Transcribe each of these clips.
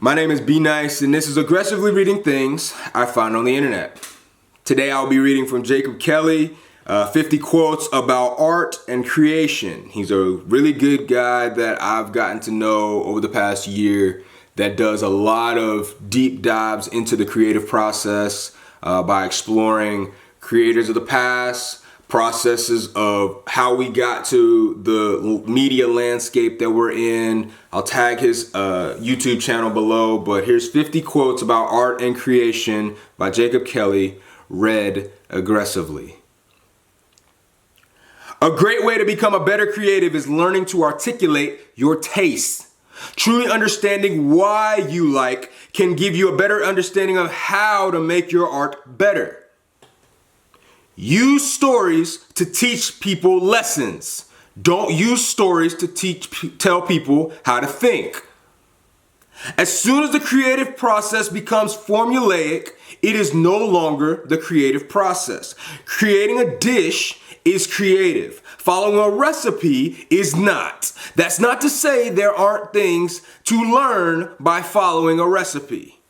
My name is Be Nice, and this is Aggressively Reading Things I Found on the Internet. Today I'll be reading from Jacob Kelly, 50 quotes about art and creation. He's a really good guy that I've gotten to know over the past year that does a lot of deep dives into the creative process by exploring creators of the past, processes of how we got to the media landscape that we're in. I'll tag his YouTube channel below, but here's 50 quotes about art and creation by Jacob Kelly, read aggressively. A great way to become a better creative is learning to articulate your tastes. Truly understanding why you like can give you a better understanding of how to make your art better. Use stories to teach people lessons. Don't use stories to tell people how to think. As soon as the creative process becomes formulaic, it is no longer the creative process. Creating a dish is creative. Following a recipe is not. That's not to say there aren't things to learn by following a recipe.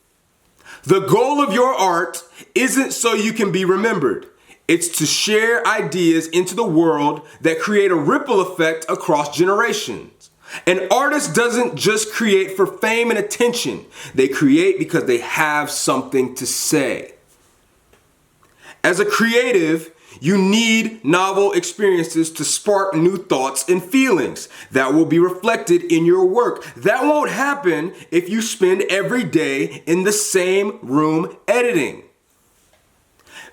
The goal of your art isn't so you can be remembered. It's to share ideas into the world that create a ripple effect across generations. An artist doesn't just create for fame and attention. They create because they have something to say. As a creative, you need novel experiences to spark new thoughts and feelings that will be reflected in your work. That won't happen if you spend every day in the same room editing.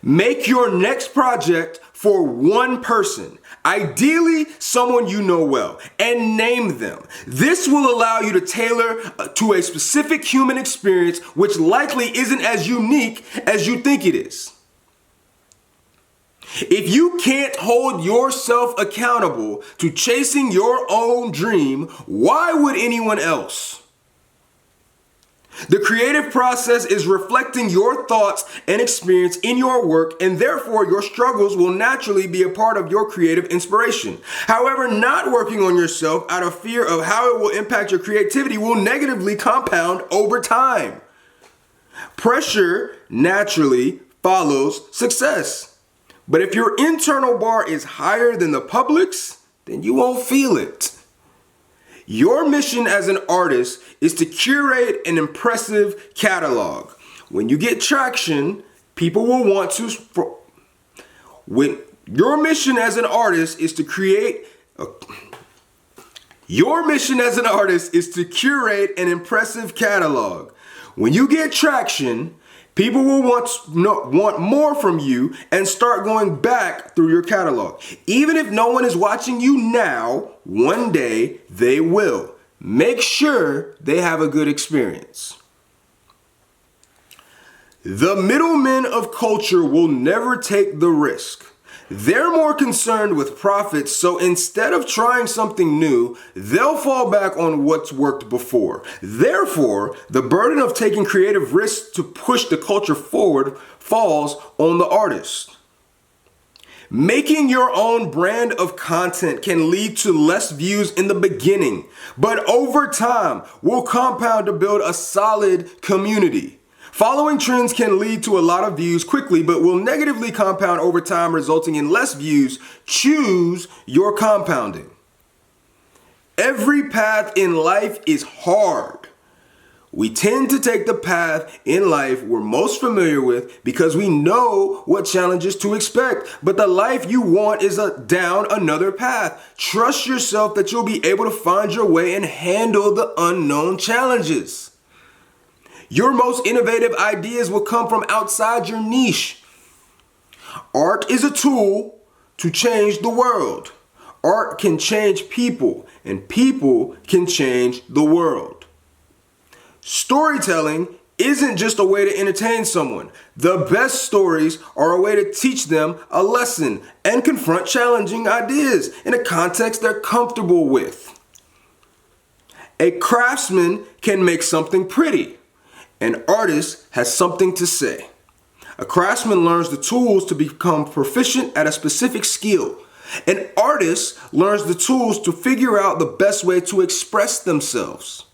Make your next project for one person, ideally someone you know well, and name them. This will allow you to tailor to a specific human experience which likely isn't as unique as you think it is. If you can't hold yourself accountable to chasing your own dream, why would anyone else? The creative process is reflecting your thoughts and experience in your work, and therefore your struggles will naturally be a part of your creative inspiration. However, not working on yourself out of fear of how it will impact your creativity will negatively compound over time. Pressure naturally follows success. But if your internal bar is higher than the public's, then you won't feel it. Your mission as an artist is to curate an impressive catalog. When you get traction, people will want to... Your mission as an artist is to curate an impressive catalog. When you get traction, people will want more from you and start going back through your catalog. Even if no one is watching you now, one day they will. Make sure they have a good experience. The middlemen of culture will never take the risk. They're more concerned with profits, so instead of trying something new, they'll fall back on what's worked before. Therefore, the burden of taking creative risks to push the culture forward falls on the artist. Making your own brand of content can lead to less views in the beginning, but over time will compound to build a solid community. Following trends can lead to a lot of views quickly, but will negatively compound over time, resulting in less views. Choose your compounding. Every path in life is hard. We tend to take the path in life we're most familiar with because we know what challenges to expect. But the life you want is down another path. Trust yourself that you'll be able to find your way and handle the unknown challenges. Your most innovative ideas will come from outside your niche. Art is a tool to change the world. Art can change people, and people can change the world. Storytelling isn't just a way to entertain someone. The best stories are a way to teach them a lesson and confront challenging ideas in a context they're comfortable with. A craftsman can make something pretty. An artist has something to say. A craftsman learns the tools to become proficient at a specific skill. An artist learns the tools to figure out the best way to express themselves.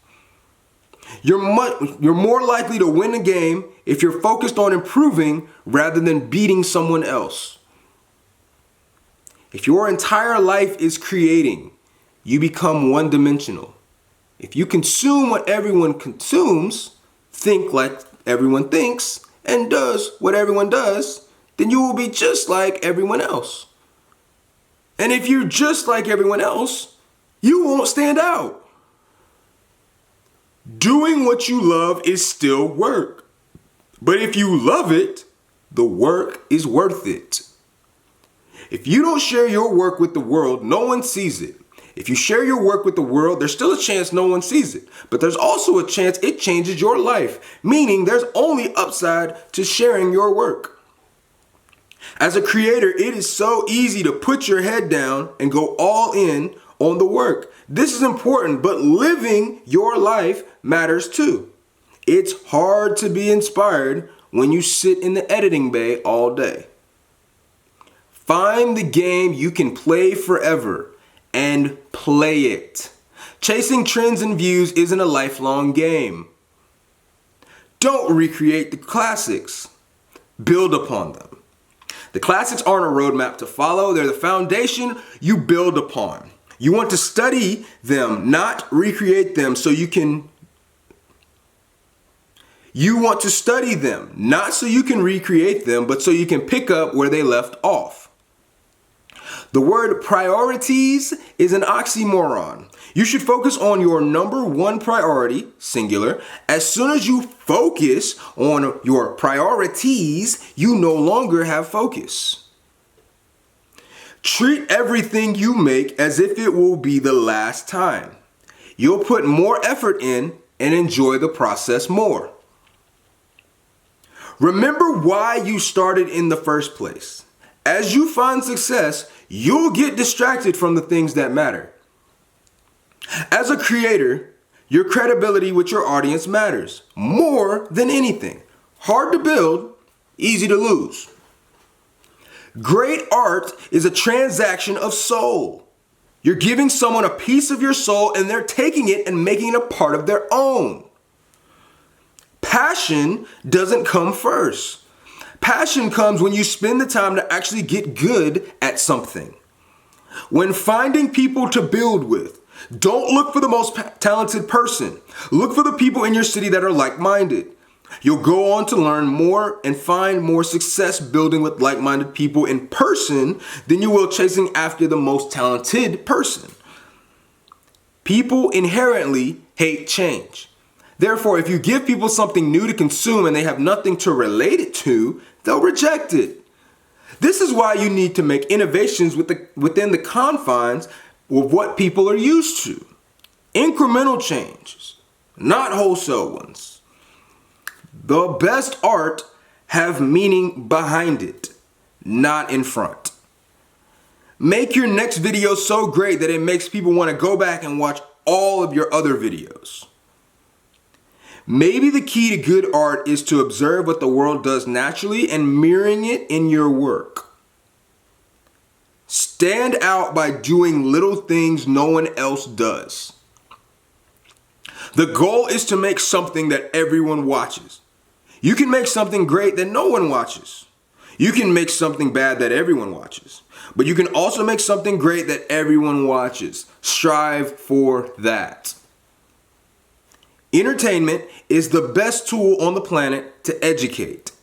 You're more likely to win a game if you're focused on improving rather than beating someone else. If your entire life is creating, you become one-dimensional. If you consume what everyone consumes, think like everyone thinks, and does what everyone does, then you will be just like everyone else. And if you're just like everyone else, you won't stand out. Doing what you love is still work. But if you love it, the work is worth it. If you don't share your work with the world, no one sees it. If you share your work with the world, there's still a chance no one sees it. But there's also a chance it changes your life, meaning there's only upside to sharing your work. As a creator, it is so easy to put your head down and go all in on the work. This is important, but living your life matters too. It's hard to be inspired when you sit in the editing bay all day. Find the game you can play forever and play it. Chasing trends and views isn't a lifelong game. Don't recreate the classics. Build upon them. The classics aren't a roadmap to follow. They're the foundation you build upon. You want to study them, not recreate them You want to study them, not so you can recreate them, but so you can pick up where they left off. The word priorities is an oxymoron. You should focus on your number one priority, singular. As soon as you focus on your priorities, you no longer have focus. Treat everything you make as if it will be the last time. You'll put more effort in and enjoy the process more. Remember why you started in the first place. As you find success, you'll get distracted from the things that matter. As a creator, your credibility with your audience matters more than anything. Hard to build, easy to lose. Great art is a transaction of soul. You're giving someone a piece of your soul and they're taking it and making it a part of their own. Passion doesn't come first. Passion comes when you spend the time to actually get good at something. When finding people to build with, don't look for the most talented person. Look for the people in your city that are like-minded. You'll go on to learn more and find more success building with like-minded people in person than you will chasing after the most talented person. People inherently hate change. Therefore, if you give people something new to consume and they have nothing to relate it to, they'll reject it. This is why you need to make innovations within the confines of what people are used to. Incremental changes, not wholesale ones. The best art have meaning behind it, not in front. Make your next video so great that it makes people want to go back and watch all of your other videos. Maybe the key to good art is to observe what the world does naturally and mirroring it in your work. Stand out by doing little things no one else does. The goal is to make something that everyone watches. You can make something great that no one watches. You can make something bad that everyone watches. But you can also make something great that everyone watches. Strive for that. Entertainment is the best tool on the planet to educate.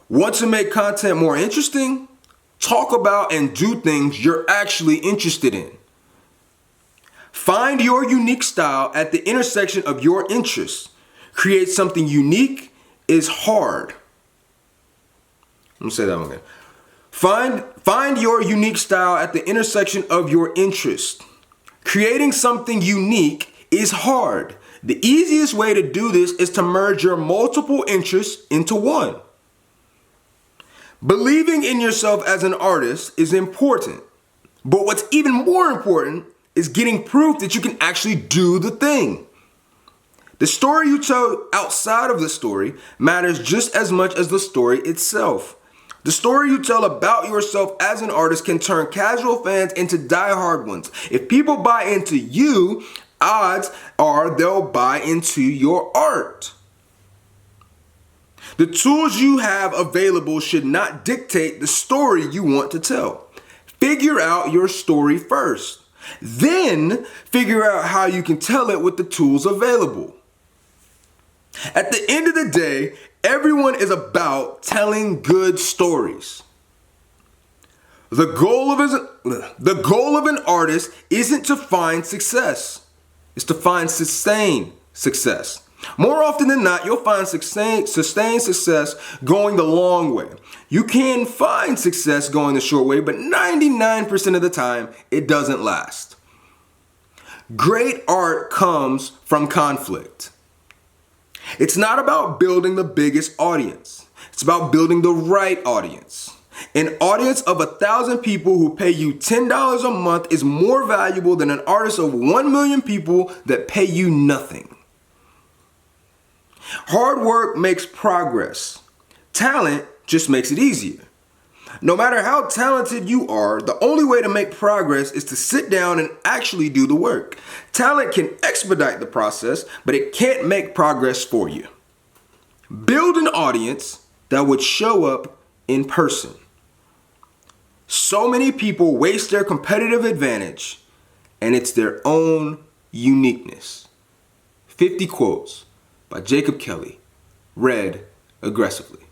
Want to make content more interesting? Talk about and do things you're actually interested in. Find your unique style at the intersection of your interests. Create something unique is hard. Let me say that one again. Find your unique style at the intersection of your interests. Creating something unique is hard. The easiest way to do this is to merge your multiple interests into one. Believing in yourself as an artist is important, but what's even more important is getting proof that you can actually do the thing. The story you tell outside of the story matters just as much as the story itself. The story you tell about yourself as an artist can turn casual fans into die-hard ones. If people buy into you odds are they'll buy into your art. The tools you have available should not dictate the story you want to tell. Figure out your story first. Then figure out how you can tell it with the tools available. At the end of the day, everyone is about telling good stories. The goal of an artist isn't to find success. It's to find sustained success. More often than not, you'll find sustained success going the long way. You can find success going the short way, but 99% of the time, it doesn't last. Great art comes from conflict. It's not about building the biggest audience. It's about building the right audience. An audience of 1,000 people who pay you $10 a month is more valuable than an artist of 1 million people that pay you nothing. Hard work makes progress. Talent just makes it easier. No matter how talented you are, the only way to make progress is to sit down and actually do the work. Talent can expedite the process, but it can't make progress for you. Build an audience that would show up in person. So many people waste their competitive advantage, and it's their own uniqueness. 50 quotes by Jacob Kelly, read aggressively.